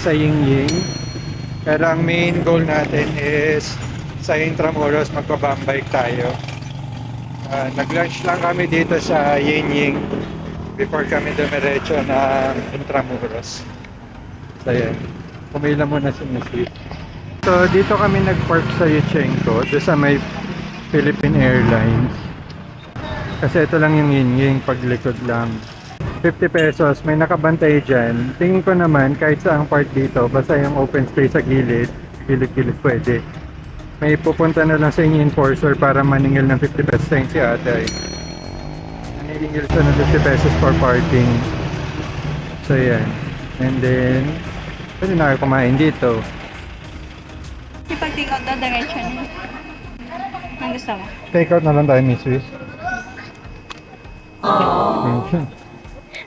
sa Ying. Pero ang main goal natin is sa Intramuros magbabambike tayo. Nag-lunch lang kami dito sa Ying before kami dumiretso ng Intramuros. So yan, pumila muna si Missy. So dito kami nag-park sa Yuchenko, doon sa may Philippine Airlines. Kasi ito lang yung Ying, paglikod lang. 50 pesos, may nakabantay dyan. Tingin ko naman, kahit saang part dito, basta yung open space sa gilid, gilid pwede. May pupunta na lang sa inyo enforcer para maningil ng 50 pesos sa si ate. Maningil siya ng 50 pesos for parking. So yan. And then, pwede na kayo kumain dito. Pag-take out daw, diretso na. Ang gusto mo? Take out na lang tayo, Miss Wiz.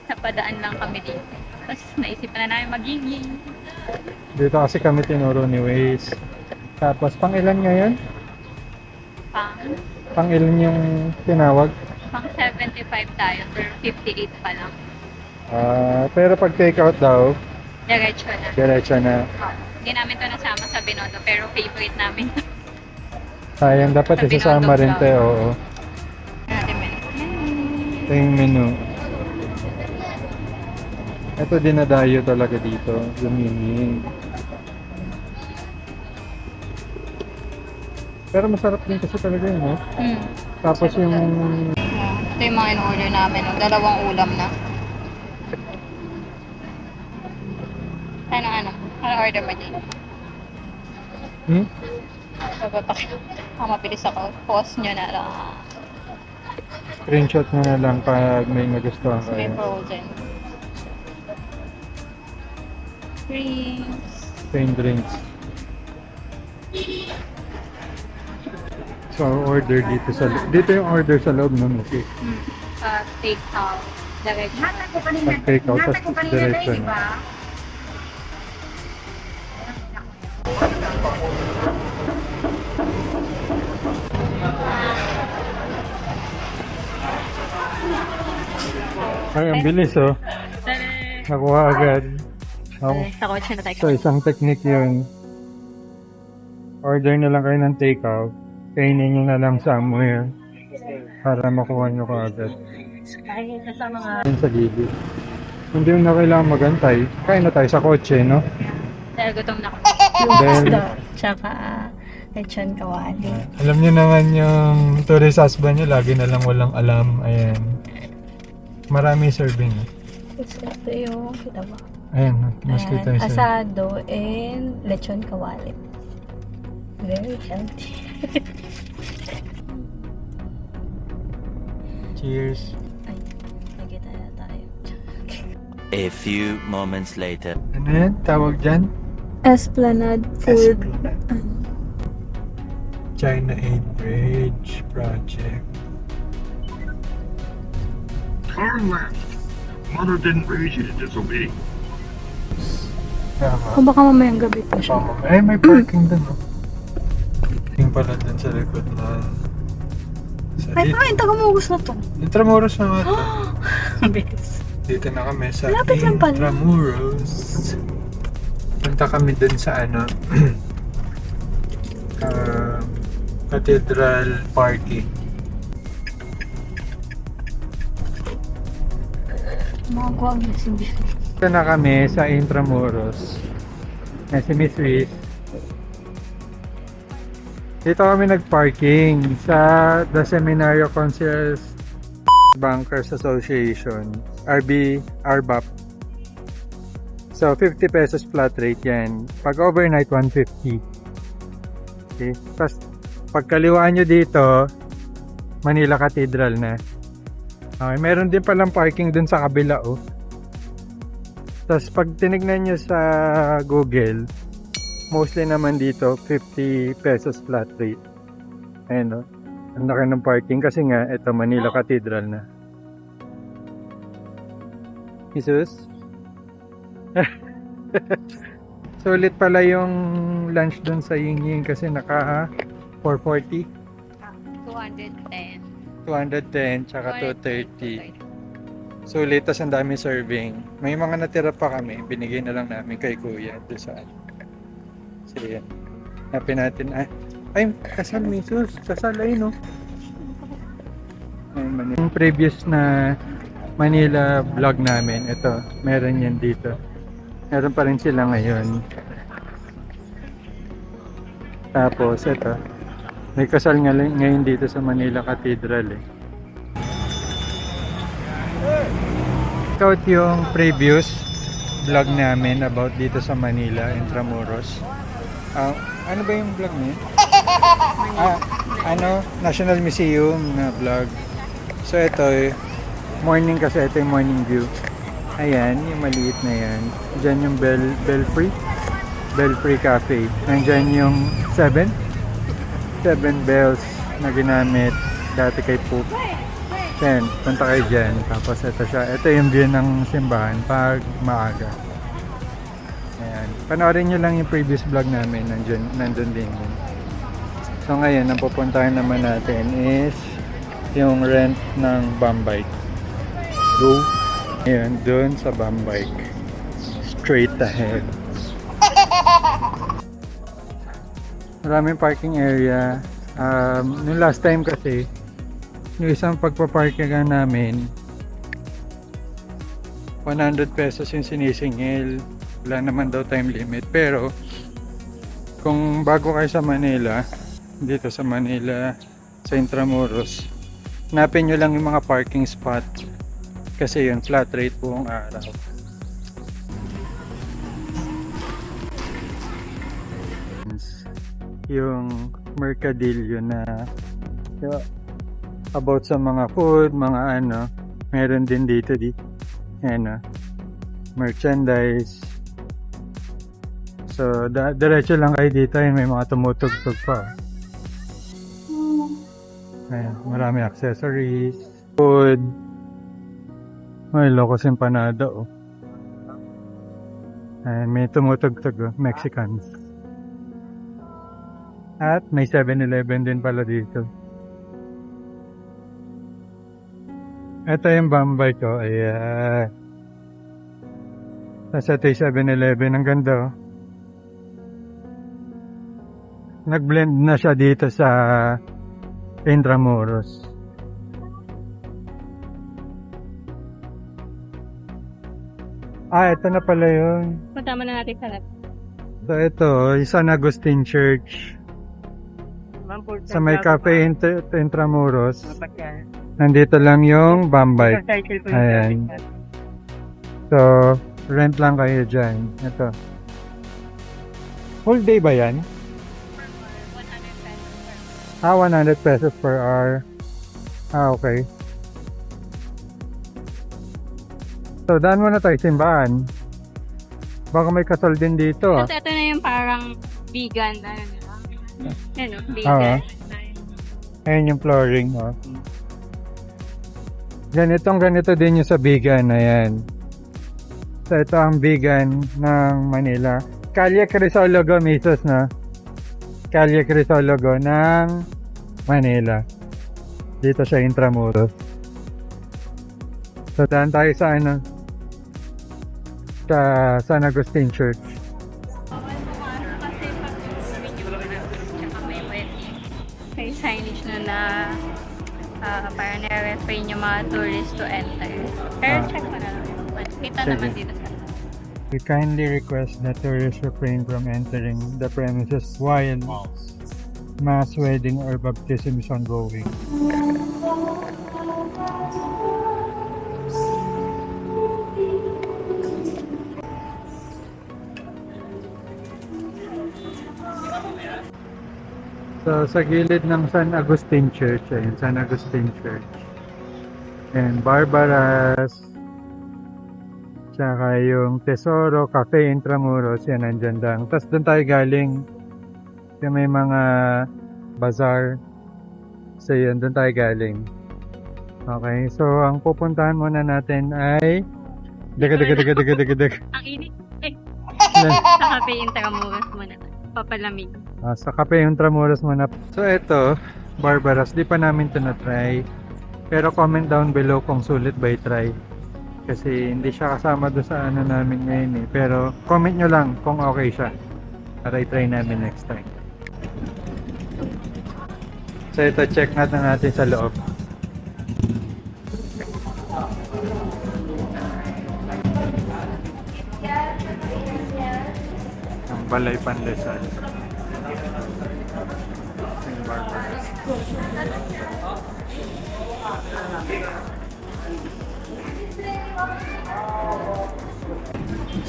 Napadaan lang kami dito. Tapos naisipan na namin magiging. Dito kasi kami tinuro ni Waze. Tapos pang ilan ngayon? Pang ilan yung tinawag? Pang 75 tayo, pero 58 pa lang. Pero pag take out daw, Diretso na. diretso na. Hindi namin to nasama sa Binondo, pero favorite namin. Sayang, dapat Sa isasama Binondo rin daw. tayo. Oo. Natin menu. Ito yung menu. Ito dinadayo talaga dito. Lumingin. Pero masarap din kasi talaga yun, no? Tapos yung... Ito yung mga in-order namin. Dalawang ulam na. Ano? Ano order mo dyan? Mabilis ako. Pause nyo na lang. Screenshot mo na lang pag may nagustuhan May kayo. frozen. Drinks. Plain drinks. So, order dito sa loob. Dito yung order sa loob ng Musi. Take out. Diretso. Pag take out, tapos diretso na. Ay, ang bilis oh. Nakuha agad. Oh. Sa kotse na tayo. So, isang technique yun. Order na lang kayo ng take-out. Kainin nyo na lang somewhere para makuha nyo kaagad. Kahit sa mga... Yun sa gilid. Hindi mo na kailangan magantay. Kain na tayo sa kotse, no? Dahil gutom na ako. Dahil, Tsaka lechon kawali. alam nyo naman yung tourist husband nyo, lagi na lang walang alam. Ayan. Marami serving. Ito yung, kita ba? Ayan, mas kita yung serving. Asado and lechon kawali. Very healthy. Cheers. Ay, nagkita na tayo. A few moments later. Ano yan? Tawag dyan? Esplanade Food. China Aid Bridge Project. Turn left. Mother didn't raise you to disobey. Tama. Kung baka mamayang gabi pa siya. Ay, may parking dun, oh. Yung pala dun sa likod na... Ay, taga-mugos na to. Intramuros na nga to. Bilis. Dito na kami sa Lapit lang pala. Intramuros. Punta kami dun sa ano... Cathedral Parking. Mga guwag na simbi. Dito na kami sa Intramuros. Si Miss Wiz. Dito kami nag-parking sa The Seminario Concierge Bankers Association, RBAP. So 50 pesos flat rate yan. Pag overnight 150. Okay. Tapos pagkaliwaan nyo dito, Manila Cathedral na. Okay, meron din palang parking dun sa kabila oh. Tapos pag tinignan nyo sa Google, mostly naman dito 50 pesos flat rate. Ayan o. Ang laki ng parking kasi nga ito Manila Cathedral na. Jesus? Sulit pala yung lunch dun sa Ying kasi naka 440, 210. 210 tsaka 230. Sulit, tas ang daming serving. May mga natira pa kami, binigay na lang namin kay kuya doon sa ano. So yan. Hanapin natin, ay, kasal misos, kasal ay no. Yung previous na Manila vlog namin, ito, meron yan dito. Meron pa rin sila ngayon. Tapos ito, may kasal ngayon dito sa Manila Cathedral eh. Check out yung previous vlog namin about dito sa Manila, Intramuros. Ano ba yung vlog niya? National Museum na vlog. So ito, morning kasi, ito yung morning view. Ayan, yung maliit na yan. Diyan yung Belfry Cafe. Nandyan yung 7 bells na ginamit dati kay Pope. Yan, punta kayo dyan. Tapos ito siya. Ito yung view ng simbahan pag maaga. Ayan. Panoorin nyo lang yung previous vlog namin. Nandun din yun. So ngayon, ang pupuntahan naman natin is yung rent ng Bambike. Go. Ayan, dun sa Bambike. Straight ahead. Maraming parking area. Nung last time kasi, yung isang pagpaparkingan namin, 100 pesos yung sinisingil. Wala naman daw time limit. Pero, kung bago kayo sa Manila, dito sa Manila, sa Intramuros, hanapin nyo lang yung mga parking spot. Kasi yun, flat rate buong araw. Yung Mercadillo na about sa mga food, mga ano, meron din dito merchandise. So, diretso lang kayo dito, may mga tumutugtog pa. Ayan, marami accessories, food. May Locos Empanada, oh. Ayan, may tumutugtog, Mexicans. At may 7-Eleven din pala dito. Ito yung Bambike ko. Ayan. Tapos ito yung 7-Eleven. Ang ganda, oh. Nag-blend na siya dito sa Intramuros. Ito na pala yun. Matama na natin sa left. So ito, yung San Agustin Church. Sa may cafe Intramuros. Nandito lang yung Bambike. Ayan. So, rent lang kayo dyan. Ito. Whole day ba yan? 100 pesos per hour. Okay. So, daan muna tayo simbahan. Baka may kasal din dito. Tapos ito na yung parang vegan. Ano, vegan. Ayan yung flooring. Oh. Ganito din yung sa vegan. Ayan. So, ito ang vegan ng Manila. Calle Crisologo, misos, no? Calle Crisologo ng Manila. Dito sa Intramuros. So, daan tayo sa sa San Agustin Church. May signage na para nire-refrain yung mga tourists to enter. Pero check mo na lang. Kita naman dito sa We kindly request that tourists refrain from entering the premises while mass wedding or baptism is ongoing. So, sa gilid ng San Agustin Church, ayun, San Agustin Church. And Barbaras, tsaka yung Tesoro, Cafe Intramuros, yan, nandyan lang. Tapos doon tayo galing, yung may mga bazaar. So, yun, doon tayo galing. Okay, so, ang pupuntahan muna natin ay Ang init. Sa Cafe Intramuros muna. Papalamig. Sa Cafe Intramuros muna. So, ito, Barbaras, di pa namin ito na-try. Pero comment down below kung sulit ba i-try. Kasi hindi siya kasama doon sa ano namin ngayon eh. Pero comment nyo lang kung okay siya. Para i-try namin next time. So ito, check natin sa loob. Ang Balay Pandesal. St. Barbara's.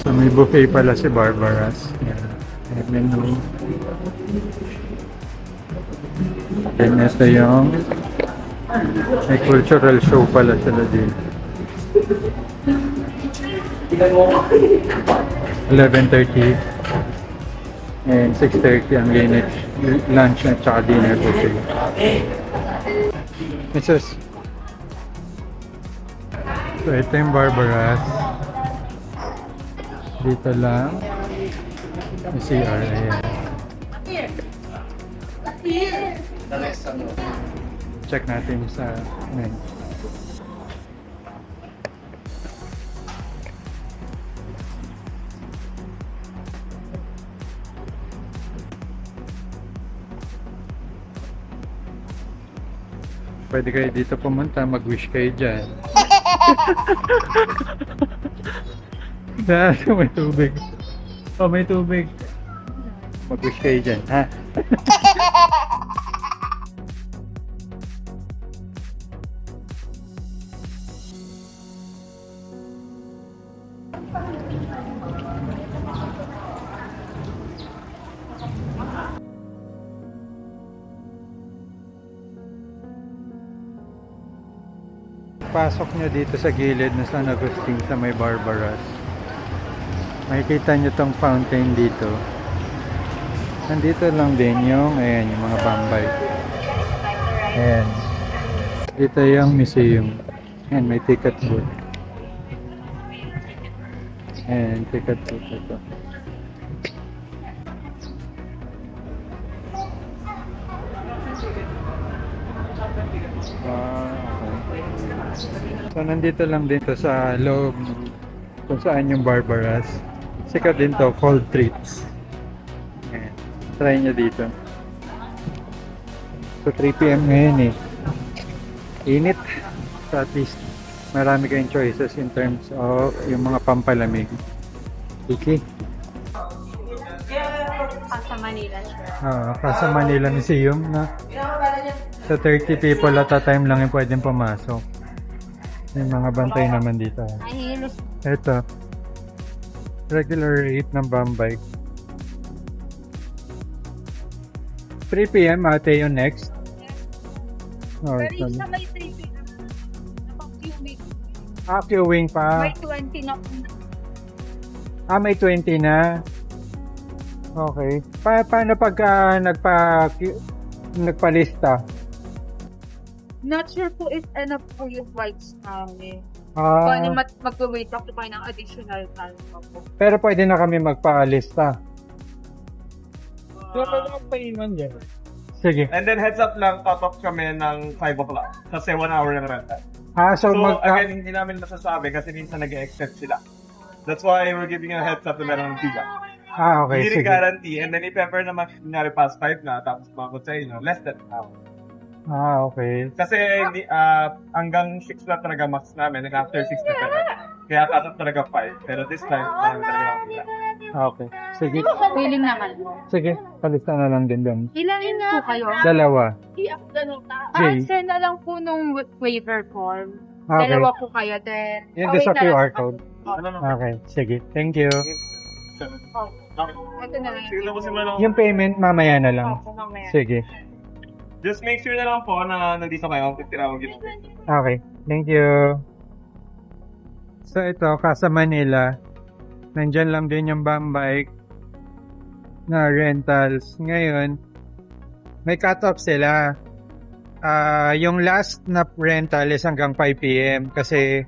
So may buffet pala si Barbara's. Yan. May menu. Then ito yung may cultural show pala sila din. 11:30 and 6:30 ang lunch at saka dinner buffet. Mrs. So ito yung Barbara's. Dito lang. Yung CR. Ayan. Check natin sa menu. Pwede kayo dito pumunta, mag-wish kayo dyan. Dahil may tubig. Oh, may tubig. Mag-wish kayo dyan, ha? Pasok nyo dito sa gilid na San Agustin sa may Barbara's. Makikita nyo tong fountain dito. Nandito lang din yung, ayan, yung mga Bambay. Ayan. Dito yung museum. Ayan, may ticket booth. Ayan, ticket booth ito. So nandito lang din to sa loob kung saan yung Barbara's. Sikat din to, cold treats. Ayan. Try nyo dito. So 3 PM ngayon eh. Init. So at least marami kayong choices in terms of yung mga pampalamig. Okay. Sa Manila, sir. Sa Manila Museum na sa 30 people at a time lang yung pwedeng pumasok. May mga bantay naman dito. Ito. Regular rate ng Bambay. 3 PM ate yung next. Oh, Pero yung sa may 3 p.m. Napag-queuing. queuing pa. May 20 na. May 20 na. Okay. Paano pagka nagpalista? Not sure po if enough po yung flights namin. Ah, Paano mag-wait ako pa ng additional time pa po. pero pwede na kami magpalista. Sige. And then heads up lang, tatok kami ng 5 o'clock. Kasi 1 hour ng rental. So, So again, hindi namin masasabi kasi minsan nag-extend sila. That's why we're giving a heads up na meron ng tiga. okay, Hindi rin sige. guarantee. And then if ever naman kunyari past 5 na, tapos makakot sa inyo, less than an hour. Okay. Kasi hindi, hanggang 6 na talaga max namin, and after 6 na talaga. Kaya cut talaga 5. Pero this time, parang talaga lang sila. Okay. Sige. Feeling naman. Sige. Palista na lang din doon. Ilan po kayo? Dalawa. Jay. Send na lang po nung waiver form. Okay. Dalawa po kayo. Then, Yan doon sa wait na lang. QR code. Ano no? Okay. Sige. Thank you. Ito na lang. Sige na po si Manong. Yung payment mamaya na lang. Opo, mamaya. Sige. Just make sure na lang po na nandito kayo kung tinawag yun. Okay. Thank you. So ito, Casa Manila. Nandyan lang din yung Bambay na rentals. Ngayon, may cut-off sila. Yung last na rental is hanggang 5 PM kasi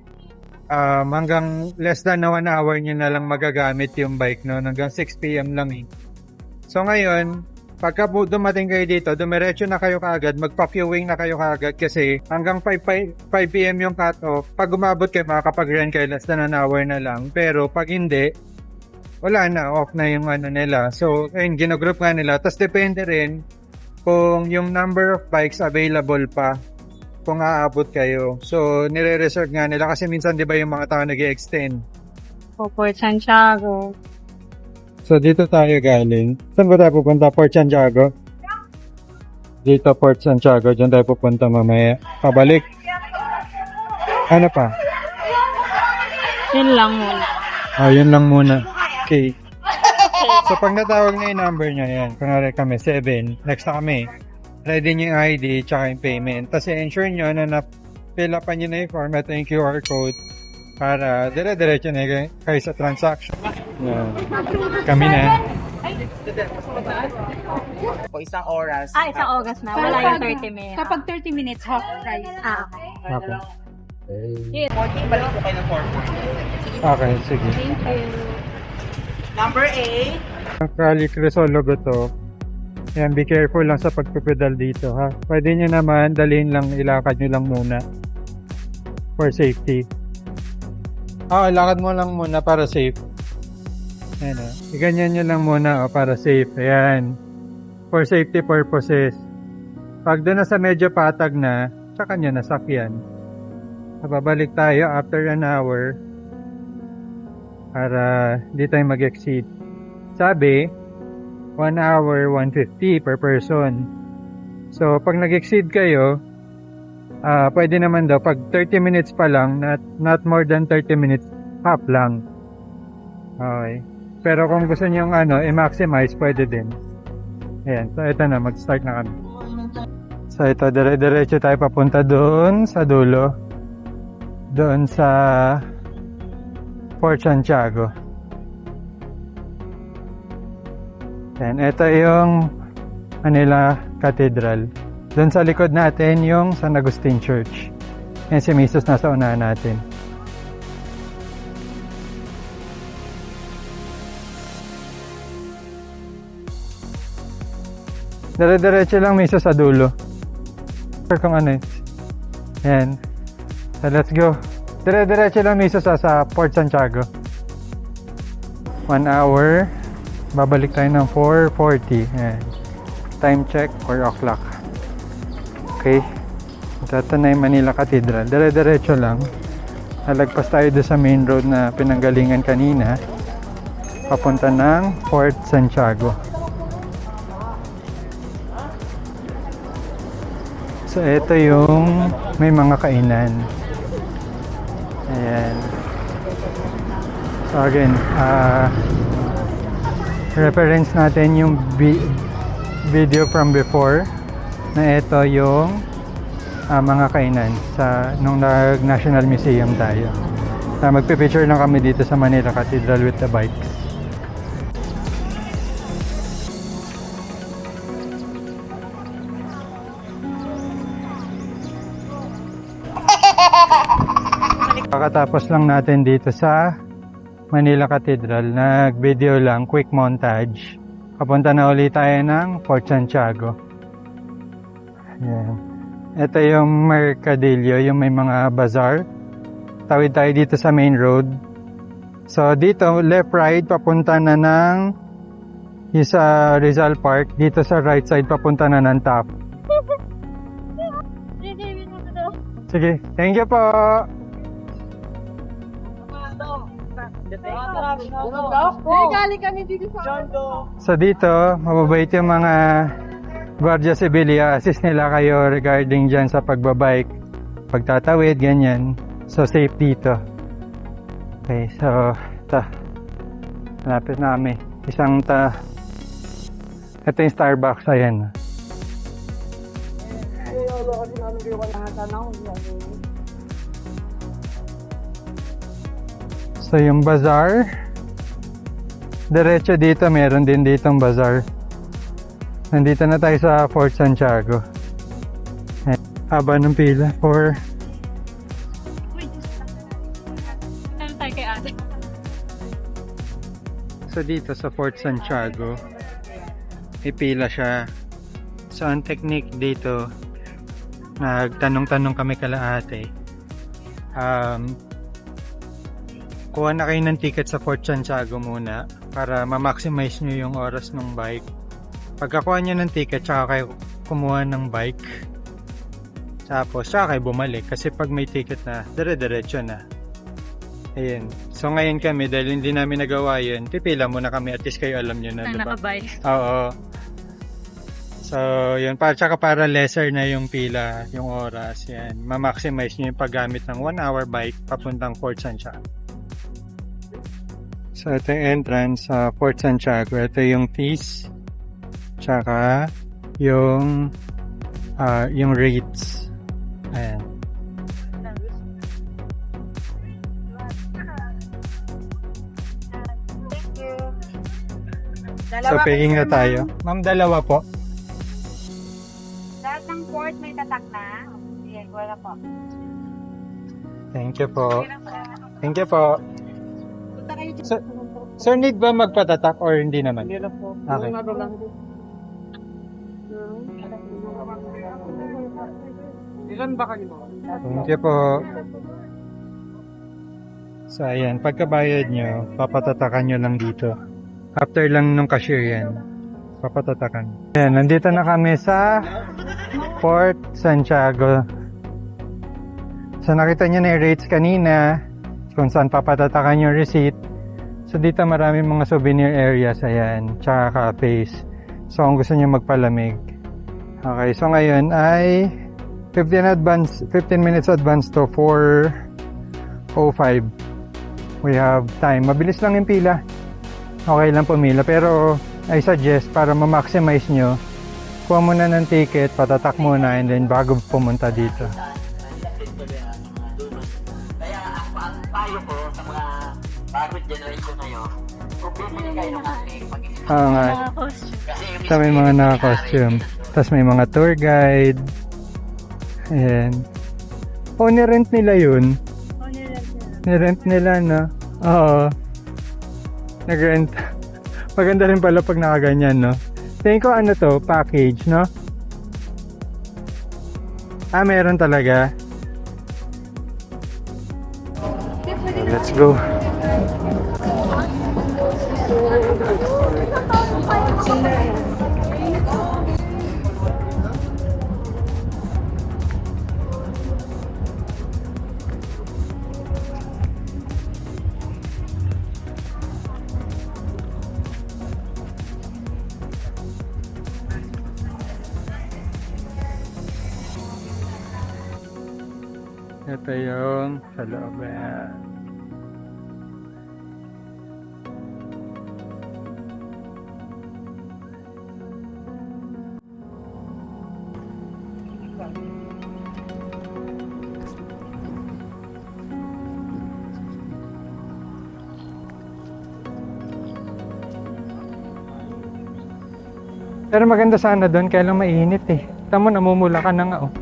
hanggang less than 1 hour nyo na lang magagamit yung bike no. Hanggang 6 PM lang eh. So ngayon, Pagka dumating kayo dito, dumiretso na kayo kaagad, magpa-queuing na kayo kaagad kasi hanggang 5 p.m. yung cut-off. Pag umabot kayo, makakapag-rent kayo less than an hour na lang. Pero pag hindi, wala na, off na yung ano nila. So, ayun, ginagroup nga nila. Tapos depende rin kung yung number of bikes available pa kung aabot kayo. So, nire-reserve nga nila kasi minsan di ba yung mga tao nag-extend. Po Port Santiago. So, dito tayo galing. Saan ba tayo pupunta? Port Santiago? Dito, Port Santiago. Diyan tayo pupunta mamaya. Pabalik. Ano pa? Yun lang muna. Yun lang muna. Okay. So, pag natawag na yung number niya, yan. Kunwari kami, 7. Next na kami. Ready niyo yung ID, tsaka yung payment. Tapos, ensure nyo na na-fill upan nyo na yung form. Ito yung QR code. Para dire-diretso na kayo sa transaction. Yan. Kami na. Po isang oras. Isang August na. Wala yung 30 minutes. Kapag 30 minutes, half price. Okay. Balik po kayo ng 4. Okay, sige. Thank you. Number 8. Rally Crisologo to. Yan, be careful lang sa pagpipedal dito, ha. Pwede nyo naman, dalhin lang, ilakad nyo lang muna. For safety. Ilakad mo lang muna para safe. Ayan, iganyan nyo lang muna, para safe. Ayan. For safety purposes. Pag doon na sa medyo patag na, tsaka nyo nasakyan. Babalik tayo after an hour para di tayo mag-exceed. Sabi, 1 hour, 150 per person. So, pag nag-exceed kayo, pwede naman daw, pag 30 minutes pa lang, not more than 30 minutes, half lang. Okay. Pero kung gusto nyo i-maximize, pwede din. Ayan. So, ito na, mag-start na kami. So, ito, dire-diretso tayo papunta doon sa dulo. Doon sa Port Santiago. Ayan, ito yung Manila Cathedral. Doon sa likod natin yung San Agustin Church. Yan si Misos nasa unahan natin. Dire-diretso lang Misos sa dulo. Kung ano eh. Ayan. So let's go. Dire-diretso lang Misos sa Port Santiago. 1 hour. Babalik tayo ng 4:40. Ayan. Time check, 4 o'clock. Okay. Ito na yung Manila Cathedral. Dire-diretso lang. Nalagpas tayo doon sa main road na pinanggalingan kanina. Papunta ng Port Santiago. So, ito yung may mga kainan. Ayan. So, again, reference natin yung video from before na ito yung mga kainan sa nung National Museum tayo. Magpipicture lang kami dito sa Manila Cathedral with the bikes. Pagkatapos lang natin dito sa Manila Cathedral, nag-video lang, quick montage. Papunta na ulit tayo ng Port Santiago. Ayan. Ito yung Mercadillo, yung may mga bazaar. Tawid tayo dito sa main road. So dito, left right, papunta na ng sa Rizal Park. Dito sa right side, papunta na ng top. Sige, thank you po! Galing kami dito sa So dito, mababait yung mga Guardia Civil, assist nila kayo regarding dyan sa pagbabike, pagtatawid, ganyan. So safe dito. Okay, so ito. Malapit na kami. Ito yung Starbucks, ayan. So yung bazaar, diretso dito, meron din ditong bazaar. Nandito na tayo sa Port Santiago. Haba ng pila for Ano tayo kay ate? so dito sa Port Santiago, ipila siya. So, ang technique dito, nagtanong-tanong kami kala ate. Kuha na kayo ng ticket sa Fort Santiago muna para ma-maximize nyo yung oras ng bike. Pagkakuha nyo ng ticket, tsaka kayo kumuha ng bike. Tapos, tsaka kayo bumalik. Kasi pag may ticket na, dire-diretso na. Ayun. So, ngayon kami, dahil hindi namin nagawa yun, pipila muna kami. At least kayo alam nyo na, Nang diba? nakabay. Oo. So, yun. Tsaka para lesser na yung pila, yung oras. Yan. Ma-maximize nyo yung paggamit ng 1 hour bike papuntang Fort Santiago. So, ito yung entrance sa Fort Santiago. Ito yung fees. Tsaka yung rates. Ayan. Thank you. So, paying na tayo. Ma'am, dalawa po. Lahat ng port may tatak na. Sige, wala po. Thank you po. Thank you po. Punta kayo dito. Sir, need ba magpatatak or hindi naman? Hindi na po. Okay. Ano lang. Ilan ba kayo? Thank you po. So, ayan. Pagkabayad nyo, papatatakan nyo lang dito. After lang nung cashier yan, papatatakan. Ayan, nandito na kami sa Fort Santiago. So, nakita nyo na yung rates kanina, kung saan papatatakan yung receipt. So, dito maraming mga souvenir areas, ayan, tsaka cafes. So, kung gusto nyo magpalamig. Okay, so ngayon ay 15 minutes advance to 4:05. We have time. Mabilis lang yung pila. Okay lang pumila. Pero I suggest para ma-maximize nyo, kuha muna ng ticket, patatak muna, and then bago pumunta dito. Kaya ang payo ko sa mga bagong generation ngayon, kung bibili kayo ng ating mag-isip Oo nga. Mga costume. kasi yung Ito may mga naka-costume. Tapos may mga tour guide. Ayan. O, nirent nila yun. Nirent nila, no? Oo. Nag-rent. Maganda rin pala pag nakaganyan, no? Tingin ko ano to, package, no? Ah, meron talaga. Let's go. Ito yung sa loob. Ayan. Pero maganda sana doon, kaya lang mainit eh. Tama, namumula ka na nga oh.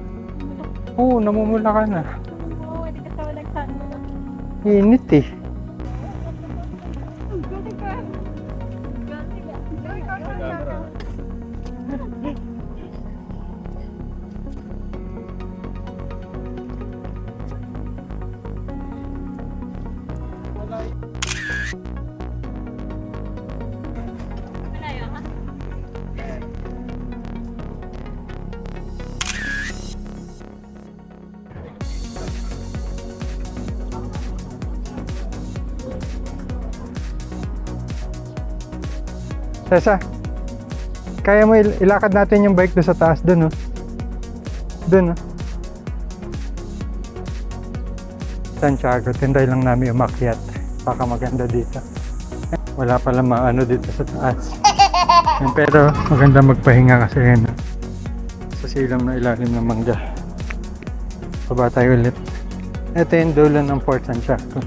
Oo, namumula ka na. Oo, hindi ka sa walang saan. Init eh. Malayo ka? Tessa, kaya mo ilakad natin yung bike doon sa taas, doon, no? Doon, no? Santiago, tinday lang namin umakyat. Baka maganda dito. Wala pala maano dito sa taas. Pero maganda magpahinga kasi yun. Sa silang na ilalim ng mangga. Baba tayo ulit. Ito yung dulo ng Fort Santiago.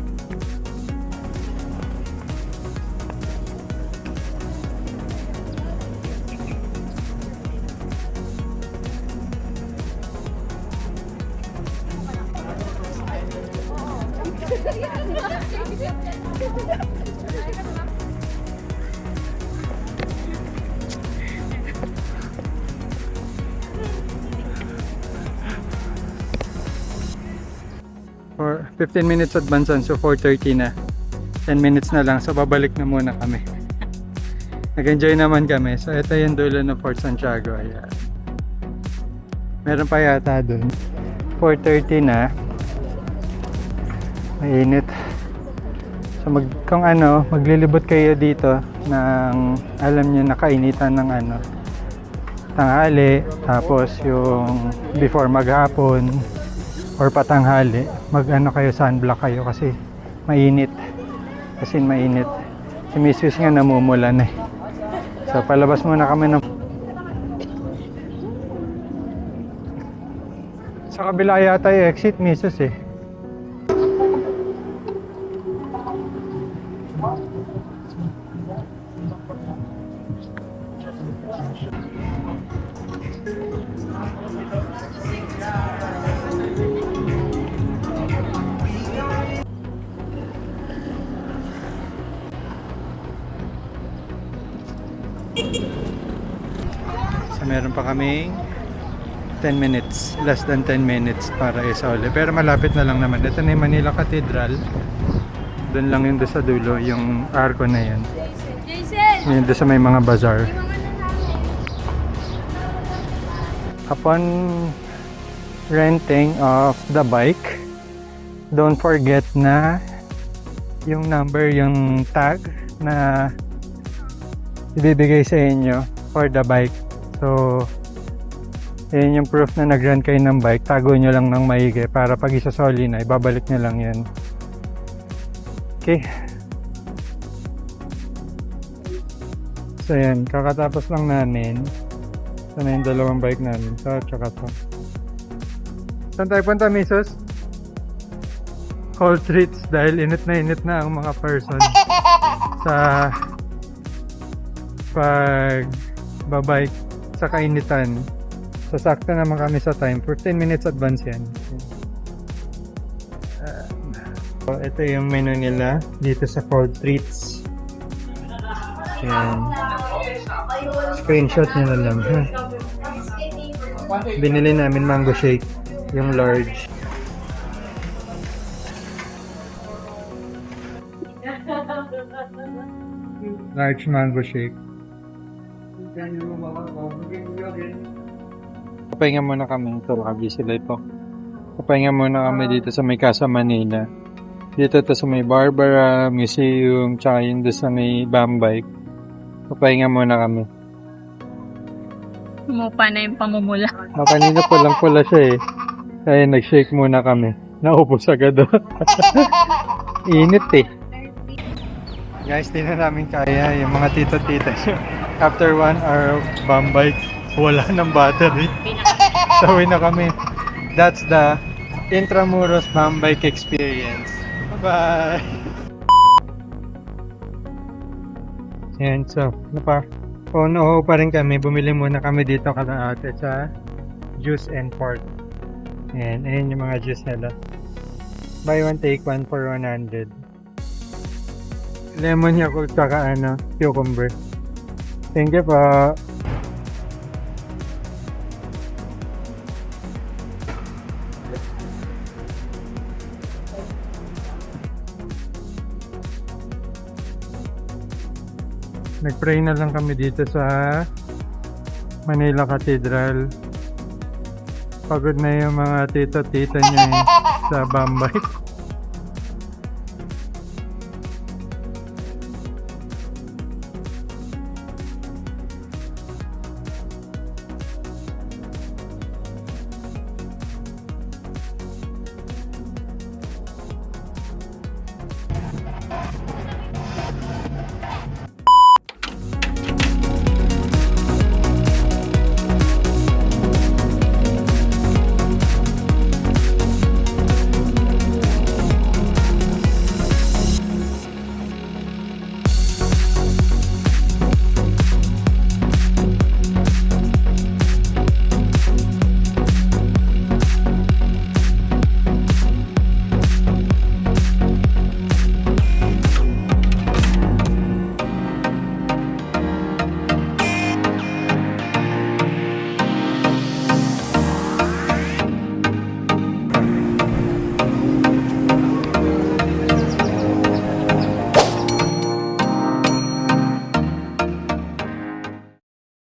15 minutes advance, so 4:30 na. 10 minutes na lang, so babalik na muna kami. Nag-enjoy naman kami. So ito yung dulo ng Fort Santiago. Ayan. Meron pa yata dun. 4:30 na. Mainit. So kung maglilibot kayo dito ng alam niyo nakainitan ng tanghali, tapos yung before maghapon or patanghali, kayo, sunblock kayo kasi mainit. Kasi mainit. Si Mrs. nga namumulan eh. So palabas muna kami ng sa kabila yata yung exit, Mrs. eh. So meron pa kaming 10 minutes, less than 10 minutes para isauli. Pero malapit na lang naman. Ito na yung Manila Cathedral. Doon lang yung doon sa dulo, yung arco na yan. Yun doon sa may mga bazaar. Upon renting of the bike, don't forget na yung number, yung tag na ibibigay sa inyo for the bike. So, yan yung proof na nag-rent kayo ng bike. Tago nyo lang ng maigi para pag isasoli na, ibabalik nyo lang yan. Okay. So yan, kakatapos lang namin. Ito na yung dalawang bike namin. Ito, tsaka ito. Saan tayo punta, Misos? Cold treats dahil init na ang mga person sa pag babike sa kainitan. So, sakto naman kami sa time. 15 minutes advance yan. So, ito yung menu nila dito sa Cold Treats. Yan. Screenshot nyo na lang. Ha? Binili namin mango shake. Yung large. Large mango shake. Papahinga muna kami. Ito, busy life po. Papahinga muna kami dito sa may Casa Manila. Dito to sa may Barbara Museum, tsaka yun doon sa may Bambike. Papahinga muna kami. Sumupa na yung pamumula. Kanina pa lang pala siya eh. Kaya nag-shake muna kami. Naubos agad doon. Init eh. Guys, di na namin kaya yung mga tito-tita. After 1 hour of Bambike, wala ng battery. Sawi na kami. That's the Intramuros Bambike experience. Bye-bye! Yan, so, ano pa? No pa rin kami. Bumili muna kami dito kalahati sa Juice and Pork. Yan, ayun yung mga juice nila. Buy one, take one for 100. Lemon yakult tsaka cucumber. Thank you po. Nag-pray na lang kami dito sa Manila Cathedral. Pagod na yung mga tito-tita niya sa Bambike.